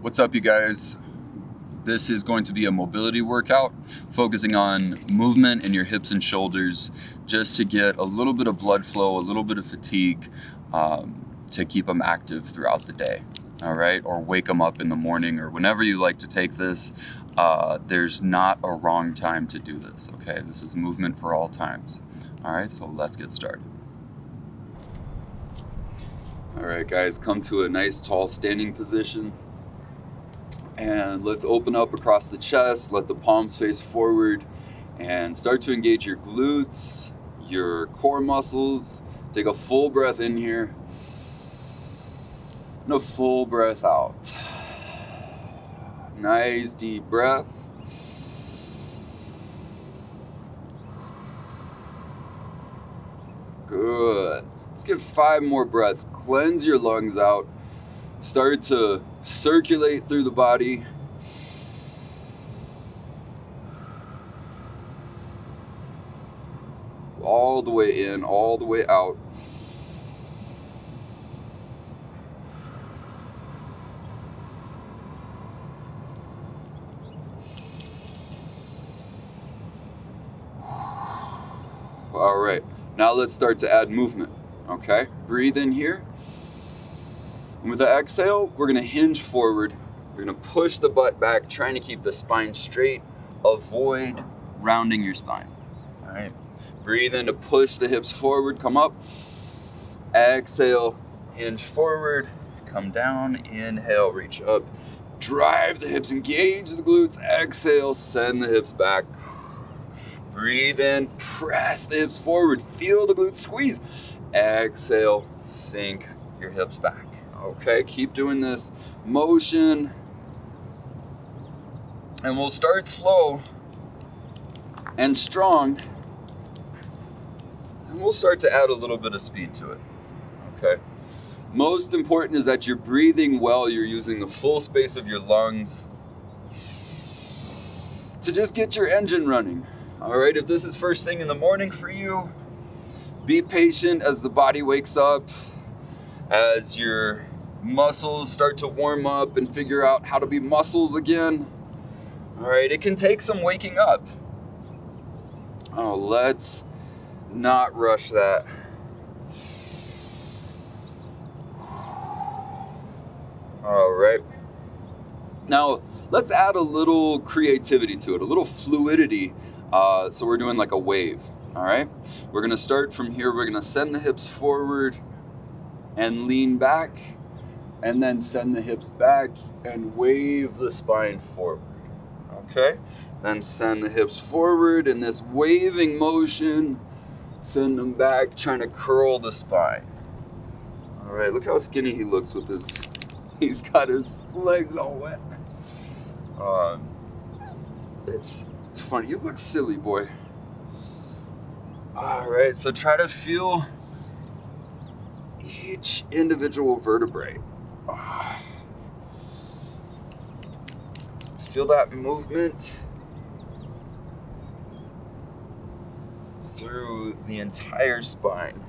What's up, you guys? This is going to be a mobility workout focusing on movement in your hips and shoulders just to get a little bit of blood flow, a little bit of fatigue to keep them active throughout the day, all right? Or wake them up in the morning or whenever you like to take this. There's not a wrong time to do this, okay? This is movement for all times. All right, so let's get started. All right, guys, come to a nice tall standing position. And let's open up across the chest, let the palms face forward, and start to engage your glutes, your core muscles. Take a full breath in here, and a full breath out. Nice deep breath. Good. Let's give 5 more breaths. Cleanse your lungs out. Start to circulate through the body. All the way in, all the way out. All right, now let's start to add movement, okay? Breathe in here. And with the exhale, we're gonna hinge forward. We're gonna push the butt back, trying to keep the spine straight. Avoid rounding your spine, all right? Breathe in to push the hips forward, come up. Exhale, hinge forward, come down, inhale, reach up. Drive the hips, engage the glutes. Exhale, send the hips back. Breathe in, press the hips forward, feel the glutes squeeze. Exhale, sink your hips back. Okay, keep doing this motion. And we'll start slow and strong. And we'll start to add a little bit of speed to it. Okay. Most important is that you're breathing well, you're using the full space of your lungs to just get your engine running. All right, if this is first thing in the morning for you, be patient as the body wakes up, as your muscles start to warm up and figure out how to be muscles again. All right, it can take some waking up. Oh, let's not rush that. All right. Now, let's add a little creativity to it, a little fluidity. So we're doing like a wave, all right? We're gonna start from here. We're gonna send the hips forward and lean back, and then send the hips back and wave the spine forward, okay? Then send the hips forward in this waving motion, send them back, trying to curl the spine. All right, look how skinny he looks with his, he's got his legs all wet. It's funny, you look silly, boy. All right, so try to feel each individual vertebrae. Feel that movement through the entire spine.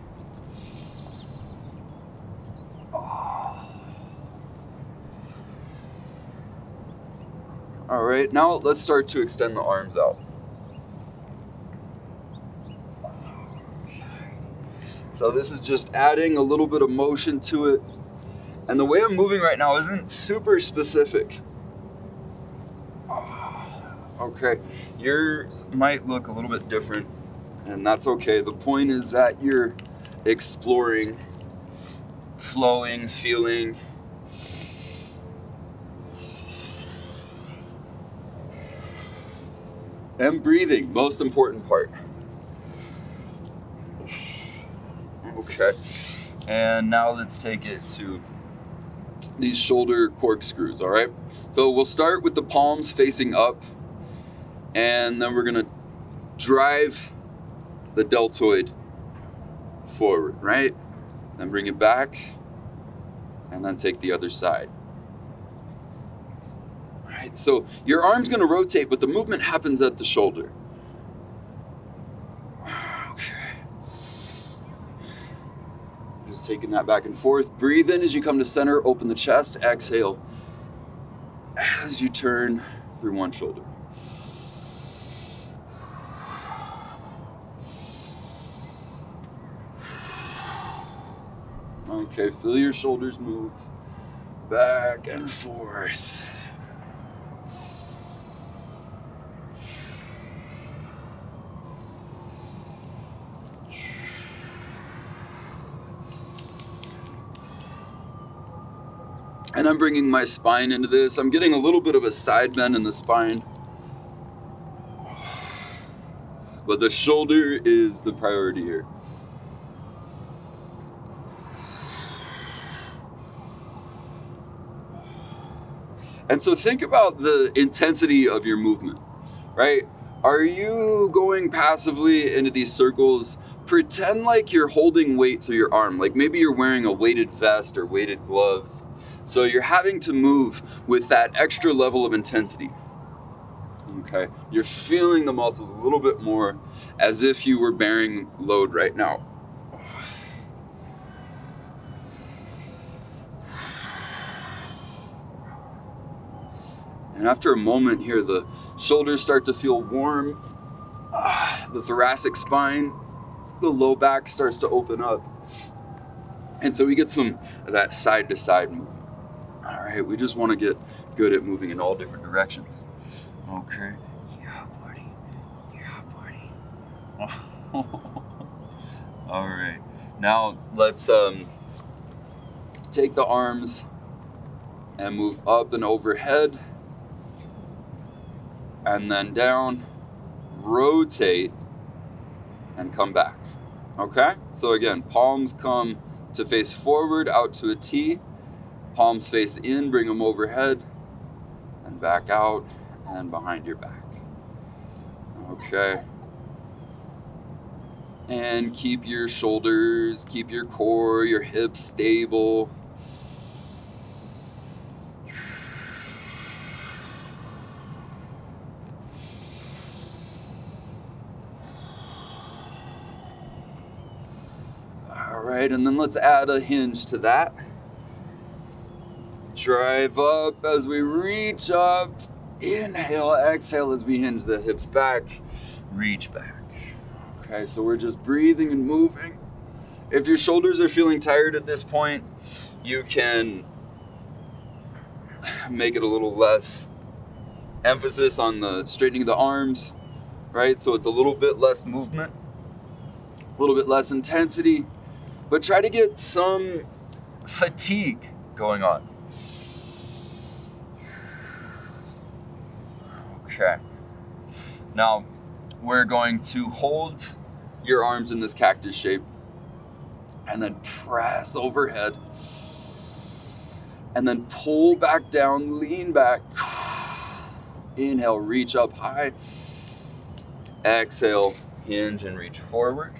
All right, now let's start to extend the arms out. So this is just adding a little bit of motion to it. And the way I'm moving right now isn't super specific. Okay, yours might look a little bit different, and that's okay. The point is that you're exploring, flowing, feeling. And breathing, most important part. Okay, and now let's take it to these shoulder corkscrews, all right? So we'll start with the palms facing up, and then we're gonna drive the deltoid forward, right? Then bring it back, and then take the other side. All right, so your arm's gonna rotate, but the movement happens at the shoulder. Just taking that back and forth. Breathe in as you come to center, open the chest, exhale. as you turn through one shoulder. Okay, feel your shoulders move back and forth. And I'm bringing my spine into this. I'm getting a little bit of a side bend in the spine. But the shoulder is the priority here. And so think about the intensity of your movement, right? Are you going passively into these circles? Pretend like you're holding weight through your arm. Like maybe you're wearing a weighted vest or weighted gloves. So you're having to move with that extra level of intensity. Okay, you're feeling the muscles a little bit more as if you were bearing load right now. And after a moment here, the shoulders start to feel warm, the thoracic spine, the low back starts to open up. And so we get some of that side to side movement. All right, we just want to get good at moving in all different directions. Okay. Yeah, buddy. Yeah, buddy. All right. Now let's take the arms and move up and overhead. And then down, rotate, and come back. Okay? So again, palms come to face forward, out to a T. Palms face in, bring them overhead, and back out, and behind your back. Okay. And keep your shoulders, keep your core, your hips stable. All right, and then let's add a hinge to that. Drive up as we reach up. Inhale, exhale as we hinge the hips back. Reach back. Okay, so we're just breathing and moving. If your shoulders are feeling tired at this point, you can make it a little less emphasis on the straightening of the arms, right? So it's a little bit less movement, a little bit less intensity, but try to get some fatigue going on. Okay. Now, we're going to hold your arms in this cactus shape and then press overhead and then pull back down, lean back. Inhale, reach up high. Exhale, hinge and reach forward.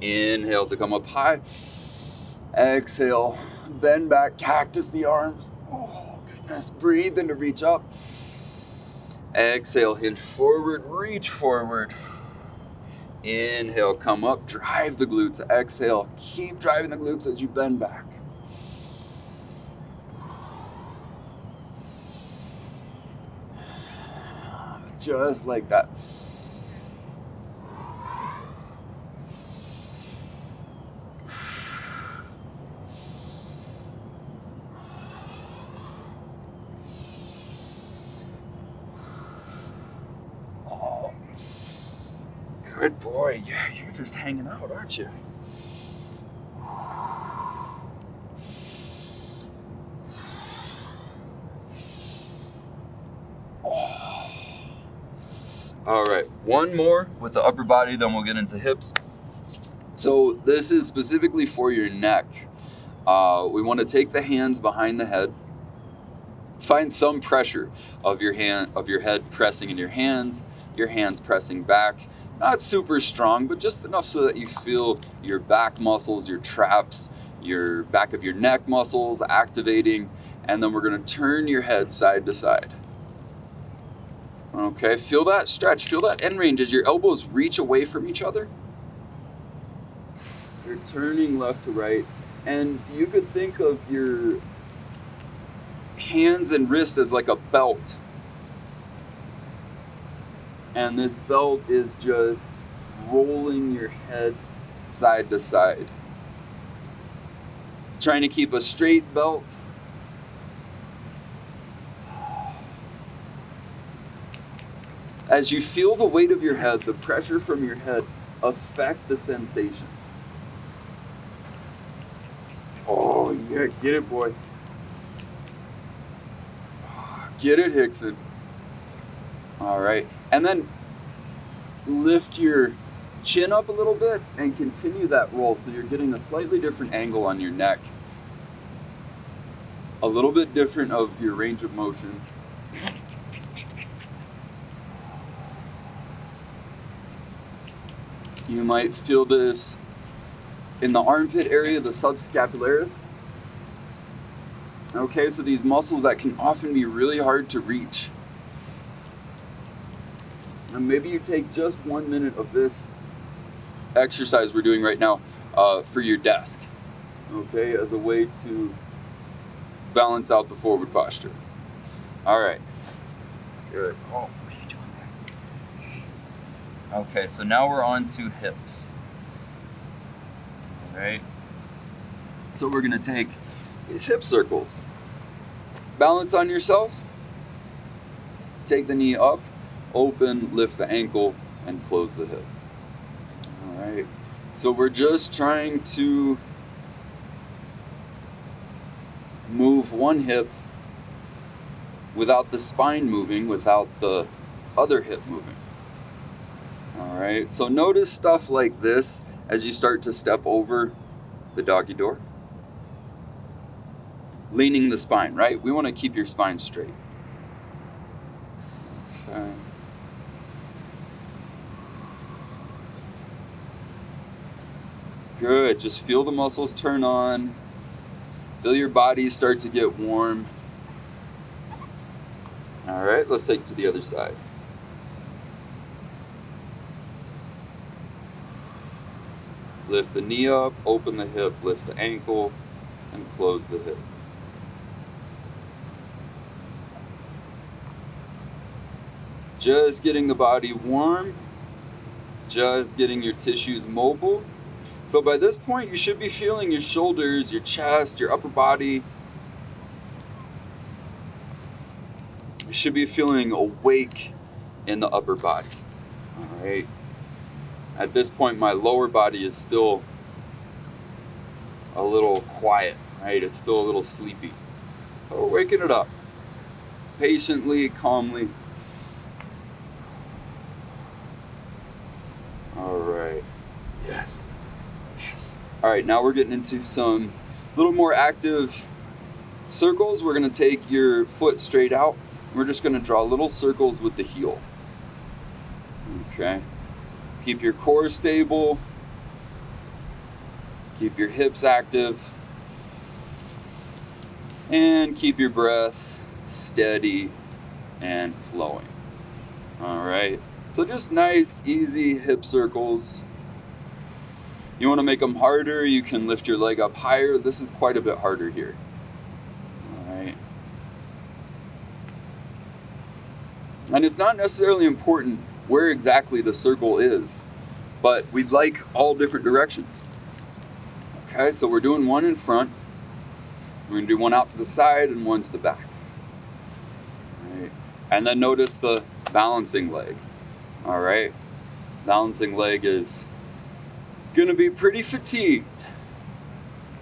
Inhale to come up high. Exhale, bend back, cactus the arms. Oh, goodness. Breathe in to reach up. Exhale, hinge forward, reach forward. Inhale, come up, drive the glutes. Exhale, keep driving the glutes as you bend back. Just like that. Good boy. Yeah, you're just hanging out, aren't you? Oh. All right, one more with the upper body, then we'll get into hips. So this is specifically for your neck. We want to take the hands behind the head. Find some pressure of your head pressing in your hands pressing back. Not super strong, but just enough so that you feel your back muscles, your traps, your back of your neck muscles activating, and then we're gonna turn your head side to side. Okay, feel that stretch, feel that end range as your elbows reach away from each other. You're turning left to right, and you could think of your hands and wrist as like a belt. And this belt is just rolling your head side to side. Trying to keep a straight belt. As you feel the weight of your head, the pressure from your head affect the sensation. Oh, yeah, get it, boy. Get it, Hickson. All right. And then lift your chin up a little bit and continue that roll so you're getting a slightly different angle on your neck. A little bit different of your range of motion. You might feel this in the armpit area, the subscapularis. Okay, so these muscles that can often be really hard to reach. And maybe you take just 1 minute of this exercise we're doing right now for your desk, okay, as a way to balance out the forward posture. All right. Good. Oh, what are you doing there? Okay, so now we're on to hips. All right. So we're gonna take these hip circles. Balance on yourself. Take the knee up, open, lift the ankle, and close the hip. All right. So we're just trying to move one hip without the spine moving, without the other hip moving. All right. So notice stuff like this as you start to step over the doggy door. Leaning the spine, right? We want to keep your spine straight. Okay. Good. Just feel the muscles turn on. Feel your body start to get warm. All right, let's take it to the other side. Lift the knee up, open the hip, lift the ankle, and close the hip. Just getting the body warm, just getting your tissues mobile. So by this point, you should be feeling your shoulders, your chest, your upper body. You should be feeling awake in the upper body. All right. At this point, my lower body is still a little quiet, right? It's still a little sleepy. But we're waking it up. Patiently, calmly. All right. Yes. Yes. All right, now we're getting into some little more active circles. We're gonna take your foot straight out. We're just gonna draw little circles with the heel. Okay. Keep your core stable. Keep your hips active. And keep your breath steady and flowing. All right. So just nice, easy hip circles. You want to make them harder, you can lift your leg up higher. This is quite a bit harder here. All right. And it's not necessarily important where exactly the circle is, but we'd like all different directions. Okay, so we're doing one in front. We're going to do one out to the side and one to the back. All right. And then notice the balancing leg. All right. Balancing leg is going to be pretty fatigued.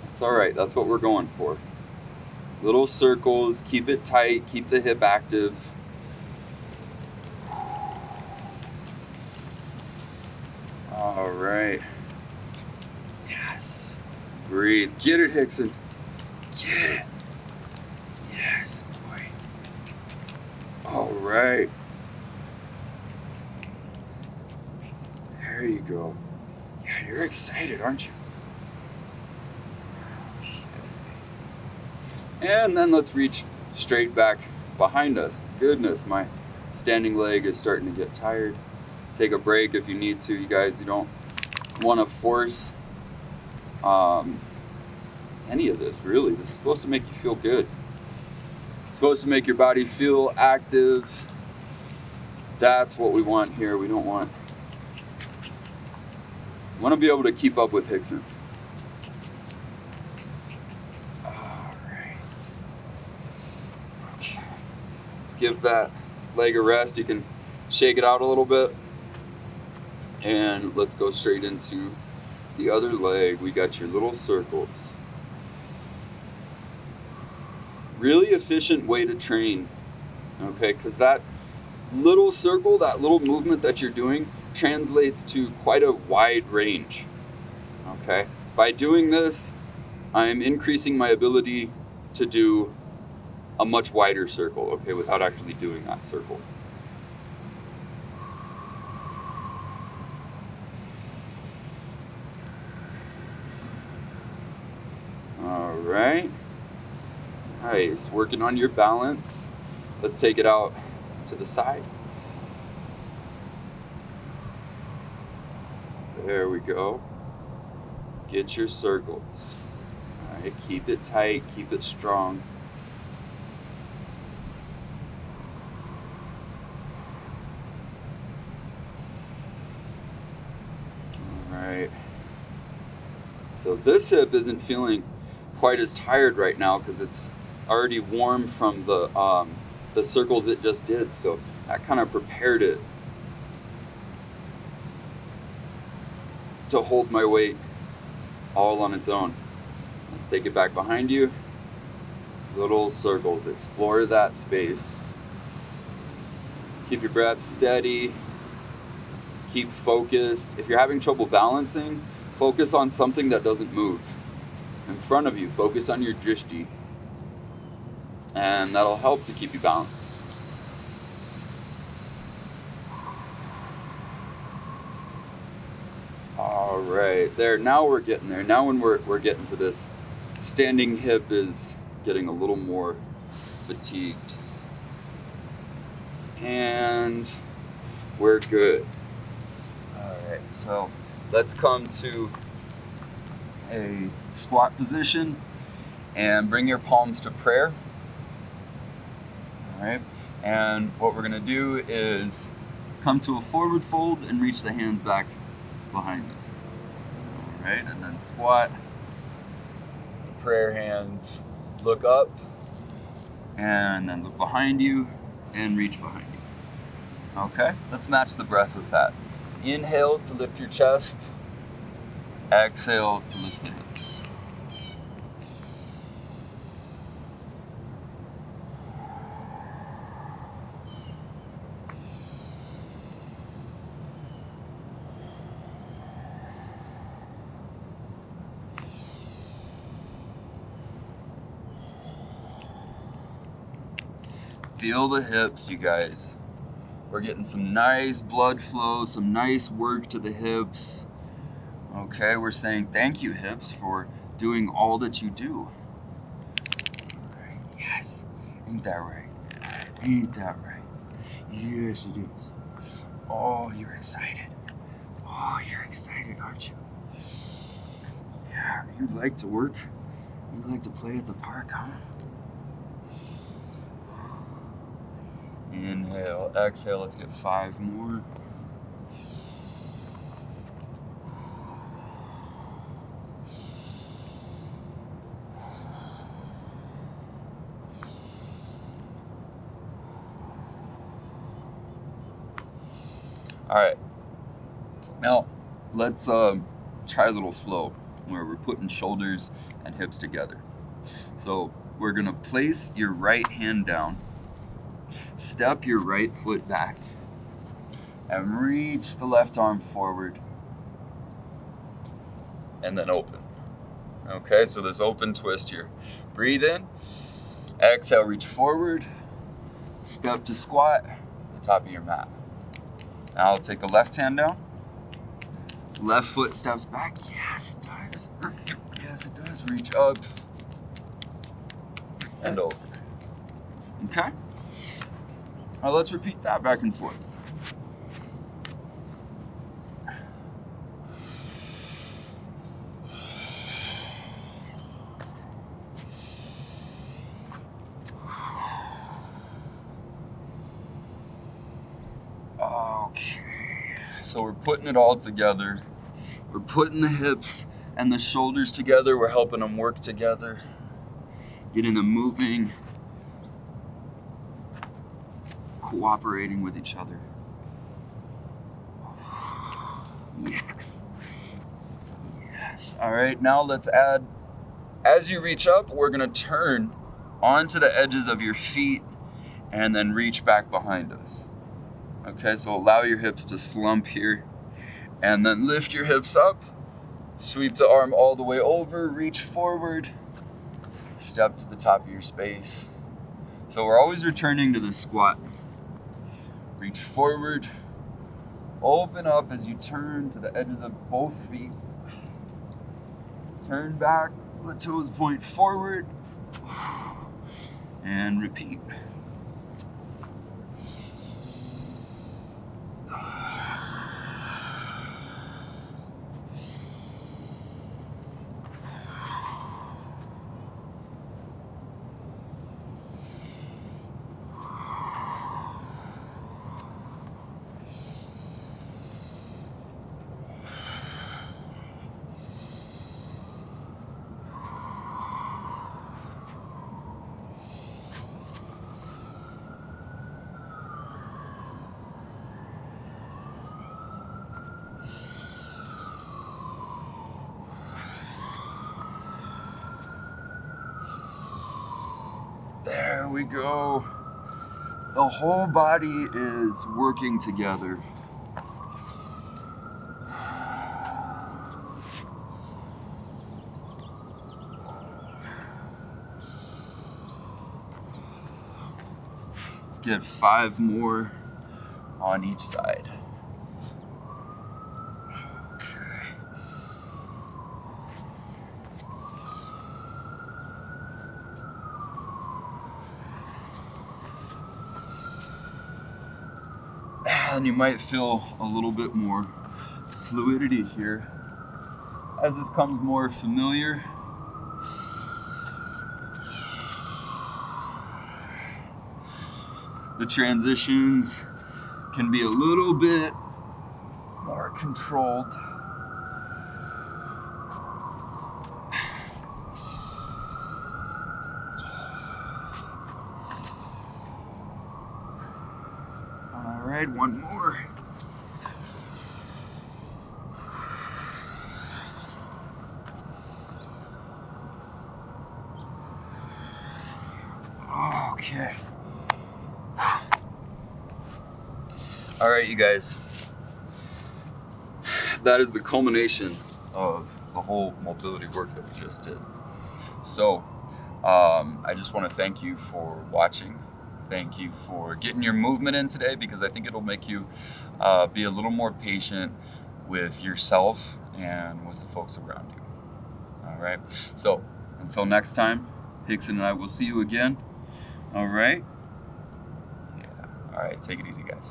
That's all right. That's what we're going for. Little circles, keep it tight, keep the hip active. All right. Yes. Breathe. Get it, Hickson. Get it. Yes, boy. All right. There you go. Yeah, you're excited, aren't you? Okay. And then let's reach straight back behind us. Goodness, my standing leg is starting to get tired. Take a break if you need to, you guys. You don't want to force any of this, really. This is supposed to make you feel good. supposed to make your body feel active. That's what we want here. We want to be able to keep up with Hickson. All right. Okay. Let's give that leg a rest. You can shake it out a little bit. And let's go straight into the other leg. We got your little circles. Really efficient way to train, okay? Because that little circle, that little movement that you're doing translates to quite a wide range, okay? By doing this, I'm increasing my ability to do a much wider circle, okay, without actually doing that circle. All right. Nice. Working on your balance. Let's take it out to the side. There we go. Get your circles. All right. Keep it tight. Keep it strong. All right. So this hip isn't feeling quite as tired right now because it's already warm from the circles it just did, so that kind of prepared it to hold my weight all on its own. Let's take it back behind you. Little circles, explore that space. Keep your breath steady. Keep focused. If you're having trouble balancing, focus on something that doesn't move. In front of you, focus on your drishti. And that'll help to keep you balanced. All right, there, now we're getting there. Now when we're getting to this, standing hip is getting a little more fatigued. And we're good. All right, so let's come to a squat position and bring your palms to prayer. All right, and what we're gonna do is come to a forward fold and reach the hands back behind us. All right, and then squat, the prayer hands, look up, and then look behind you and reach behind you. Okay, let's match the breath with that. Inhale to lift your chest, exhale to lift the hips. Feel the hips, you guys. We're getting some nice blood flow, some nice work to the hips. Okay, we're saying thank you, hips, for doing all that you do. All right, yes. Ain't that right? Ain't that right? Yes, it is. Oh, you're excited. Oh, you're excited, aren't you? Yeah, you like to work. You like to play at the park, huh? Inhale, exhale, let's get 5 more. All right, now let's try a little flow where we're putting shoulders and hips together. So we're gonna place your right hand down, step your right foot back, and reach the left arm forward, and then open. Okay, so this open twist here. Breathe in, exhale, reach forward, step to squat, the top of your mat. Now I'll take the left hand down, left foot steps back. Yes, it does. Yes, it does. Reach up and over. Okay? Now let's repeat that back and forth. So we're putting it all together. We're putting the hips and the shoulders together. We're helping them work together, getting them moving, cooperating with each other. Yes. Yes. All right, now let's add, as you reach up, we're gonna turn onto the edges of your feet and then reach back behind us. Okay, so allow your hips to slump here and then lift your hips up, sweep the arm all the way over, reach forward, step to the top of your space. So we're always returning to the squat. Reach forward, open up as you turn to the edges of both feet. Turn back, the toes point forward, and repeat. There we go. The whole body is working together. Let's get 5 more on each side. Okay. And you might feel a little bit more fluidity here as this comes more familiar. The transitions can be a little bit more controlled. All right, one more. Okay. All right, you guys. That is the culmination of the whole mobility work that we just did. So, I just want to thank you for watching. Thank you for getting your movement in today, because I think it'll make you be a little more patient with yourself and with the folks around you. All right. So until next time, Hickson and I will see you again. All right. Yeah. All right. Take it easy, guys.